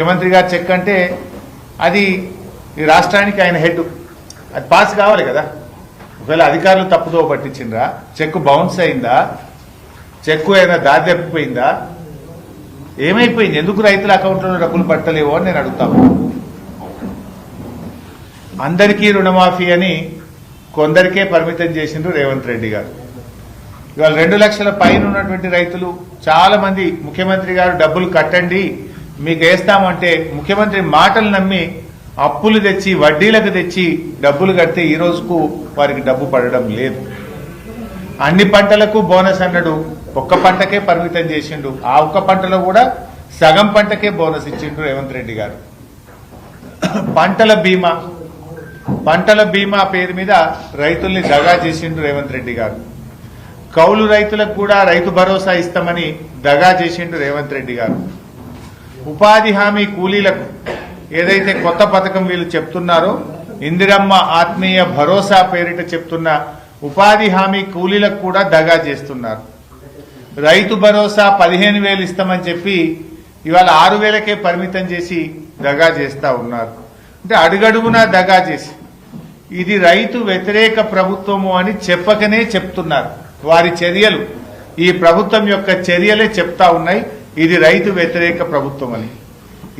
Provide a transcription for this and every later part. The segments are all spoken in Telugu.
ముఖ్యమంత్రి గారు చెక్ అంటే అది ఈ రాష్ట్రానికి ఆయన హెడ్, అది పాస్ కావాలి కదా. ఒకవేళ అధికారులు తప్పుదో పట్టించిండ్రా, చెక్ బౌన్స్ అయిందా, చెక్ ఏమైనా దారి తప్పిపోయిందా, ఏమైపోయింది, ఎందుకు రైతుల అకౌంట్లో డబ్బులు పట్టలేవో అని నేను అడుగుతాను. అందరికీ రుణమాఫీ అని కొందరికే పరిమితం చేసిండ్రు రేవంత్ రెడ్డి గారు. ఇవాళ 2 లక్షల పైన ఉన్నటువంటి రైతులు చాలా మంది ముఖ్యమంత్రి గారు డబ్బులు కట్టండి మీకు వేస్తామంటే ముఖ్యమంత్రి మాటలు నమ్మి అప్పులు తెచ్చి వడ్డీలకు తెచ్చి డబ్బులు కడితే ఈ రోజుకు వారికి డబ్బు పడడం లేదు. అన్ని పంటలకు బోనస్ అన్నాడు, ఒక్క పంటకే పరిమితం చేసిండు. ఆ ఒక్క పంటలో కూడా సగం పంటకే బోనస్ ఇచ్చిండు రేవంత్ రెడ్డి గారు. పంటల బీమా పేరు మీద రైతుల్ని దగా చేసిండు రేవంత్ రెడ్డి గారు. కౌలు రైతులకు కూడా రైతు భరోసా ఇస్తామని దగా చేసిండు రేవంత్ రెడ్డి గారు. ఉపాధి హామీ కూలీలకు ఏదైతే కొత్త పథకం వీళ్ళు చెప్తున్నారో, ఇందిరమ్మ ఆత్మీయ భరోసా పేరిట చెప్తున్న ఉపాధి హామీ కూలీలకు కూడా దగా చేస్తున్నారు. రైతు భరోసా 15,000 ఇస్తామని చెప్పి ఇవాళ 6,000కే పరిమితం చేసి దగా చేస్తా ఉన్నారు. అంటే అడుగడుగునా దగా చేసి ఇది రైతు వ్యతిరేక ప్రభుత్వము అని చెప్పకనే చెప్తున్నారు. వారి చర్యలు, ఈ ప్రభుత్వం యొక్క చర్యలే చెప్తా ఉన్నాయి ఇది రైతు వ్యతిరేక ప్రభుత్వం అని.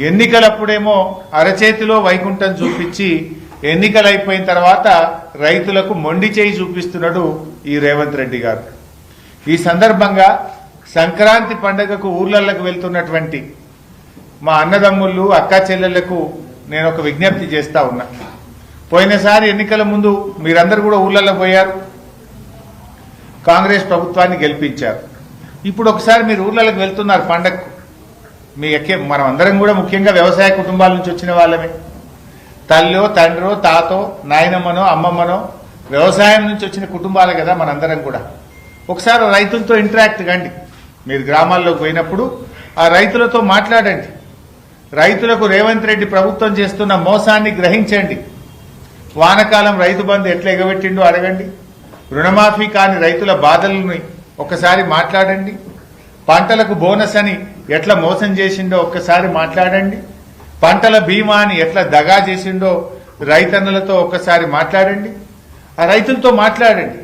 ఎన్నికలప్పుడేమో అరచేతిలో వైకుంఠం చూపించి ఎన్నికలు అయిపోయిన తర్వాత రైతులకు మొండి చేయి చూపిస్తున్నాడు ఈ రేవంత్ రెడ్డి గారు. ఈ సందర్భంగా సంక్రాంతి పండుగకు ఊర్లలకు వెళ్తున్నటువంటి మా అన్నదమ్ముళ్ళు అక్కా చెల్లెళ్లకు నేను ఒక విజ్ఞప్తి చేస్తా ఉన్నా. పోయినసారి ఎన్నికల ముందు మీరందరూ కూడా ఊర్లలో పోయారు, కాంగ్రెస్ ప్రభుత్వాన్ని గెలిపించారు. ఇప్పుడు ఒకసారి మీరు ఊర్లలోకి వెళ్తున్నారు పండగకు. మనం అందరం కూడా ముఖ్యంగా వ్యవసాయ కుటుంబాల నుంచి వచ్చిన వాళ్ళమే. తల్లో తండ్రో తాతో నాయనమ్మనో అమ్మమ్మనో వ్యవసాయం నుంచి వచ్చిన కుటుంబాలే కదా మనందరం కూడా. ఒకసారి రైతులతో ఇంటరాక్ట్ కండి. మీరు గ్రామాల్లోకి పోయినప్పుడు ఆ రైతులతో మాట్లాడండి. రైతులకు రేవంత్ రెడ్డి ప్రభుత్వం చేస్తున్న మోసాన్ని గ్రహించండి. వానకాలం రైతు బంధు ఎట్లా ఎగబెట్టిండో అడగండి. రుణమాఫీ కాని రైతుల బాధలను ఒక్కసారి మాట్లాడండి. పంటలకు బోనస్ అని ఎట్లా మోసం చేసిండో ఒక్కసారి మాట్లాడండి. పంటల బీమాని ఎట్లా దగా చేసిండో రైతన్నలతో ఒక్కసారి మాట్లాడండి. ఆ రైతులతో మాట్లాడండి.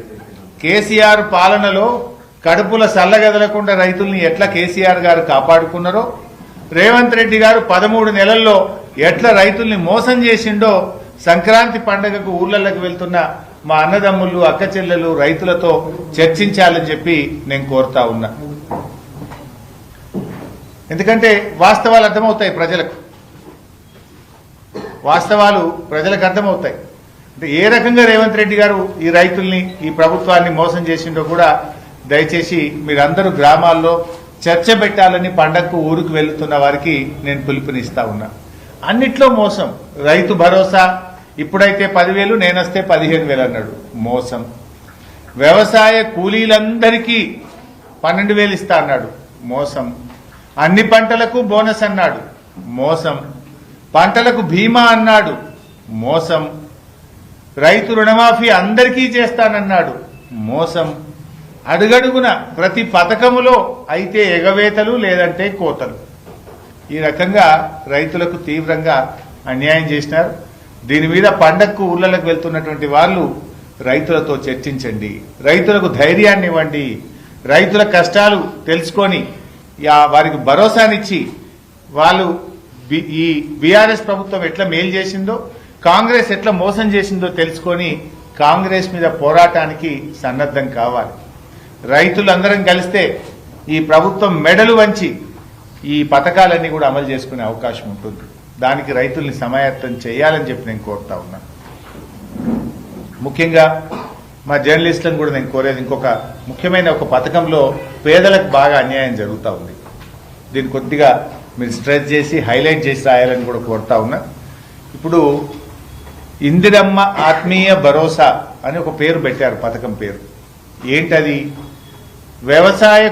కేసీఆర్ పాలనలో కడుపుల సల్లగదలకుండా రైతుల్ని ఎట్లా కేసీఆర్ గారు కాపాడుకున్నారో, రేవంత్ రెడ్డి గారు 13 నెలల్లో ఎట్లా రైతుల్ని మోసం చేసిండో సంక్రాంతి పండుగకు ఊర్లలోకి వెళ్తున్న మా అన్నదమ్ముళ్ళు అక్క చెల్లెలు రైతులతో చర్చించాలని చెప్పి నేను కోరుతా ఉన్నా. ఎందుకంటే వాస్తవాలు అర్థమవుతాయి ప్రజలకు, వాస్తవాలు ప్రజలకు అర్థమవుతాయి. అంటే ఏ రకంగా రేవంత్ రెడ్డి గారు ఈ రైతుల్ని ఈ ప్రభుత్వాన్ని మోసం చేసిండో కూడా దయచేసి మీరందరూ గ్రామాల్లో చర్చ పెట్టాలని పండగకు ఊరికి వెళ్తున్న వారికి నేను పిలుపునిస్తా ఉన్నా. అన్నిట్లో మోసం. రైతు భరోసా ఇప్పుడైతే 10,000 నేనొస్తే 15,000 అన్నాడు, మోసం. వ్యవసాయ కూలీలందరికీ 12,000 ఇస్తా అన్నాడు, మోసం. అన్ని పంటలకు బోనస్ అన్నాడు, మోసం. పంటలకు బీమా అన్నాడు, మోసం. రైతు రుణమాఫీ అందరికీ చేస్తానన్నాడు, మోసం. అడుగడుగున ప్రతి పథకములో అయితే ఎగవేతలు లేదంటే కోతలు. ఈ రకంగా రైతులకు తీవ్రంగా అన్యాయం చేసినారు. దీని మీద పండగకు ఊళ్ళలకు వెళ్తున్నటువంటి వాళ్ళు రైతులతో చర్చించండి, రైతులకు ధైర్యాన్ని ఇవ్వండి, రైతుల కష్టాలు తెలుసుకొని వారికి భరోసానిచ్చి వాళ్ళు ఈ బీఆర్ఎస్ ప్రభుత్వం ఎట్లా మేలు చేసిందో, కాంగ్రెస్ ఎట్లా మోసం చేసిందో తెలుసుకొని కాంగ్రెస్ మీద పోరాటానికి సన్నద్ధం కావాలి. రైతులందరం కలిస్తే ఈ ప్రభుత్వం మెడలు వంచి ఈ పథకాలన్నీ కూడా అమలు చేసుకునే అవకాశం ఉంటుంది. దానికి రైతుల్ని సమాయత్తం చేయాలని చెప్పి నేను కోరుతా ఉన్నాను. ముఖ్యంగా మా జర్నలిస్టులను కూడా నేను కోరేది, ఇంకొక ముఖ్యమైన ఒక పథకంలో పేదలకు బాగా అన్యాయం జరుగుతూ ఉంది. దీన్ని కొద్దిగా మీరు స్ట్రెస్ చేసి హైలైట్ చేసి రాయాలని కూడా కోరుతా ఉన్నా. ఇప్పుడు ఇందిరమ్మ ఆత్మీయ భరోసా అని ఒక పేరు పెట్టారు, పథకం పేరు. ఏంటది? వ్యవసాయ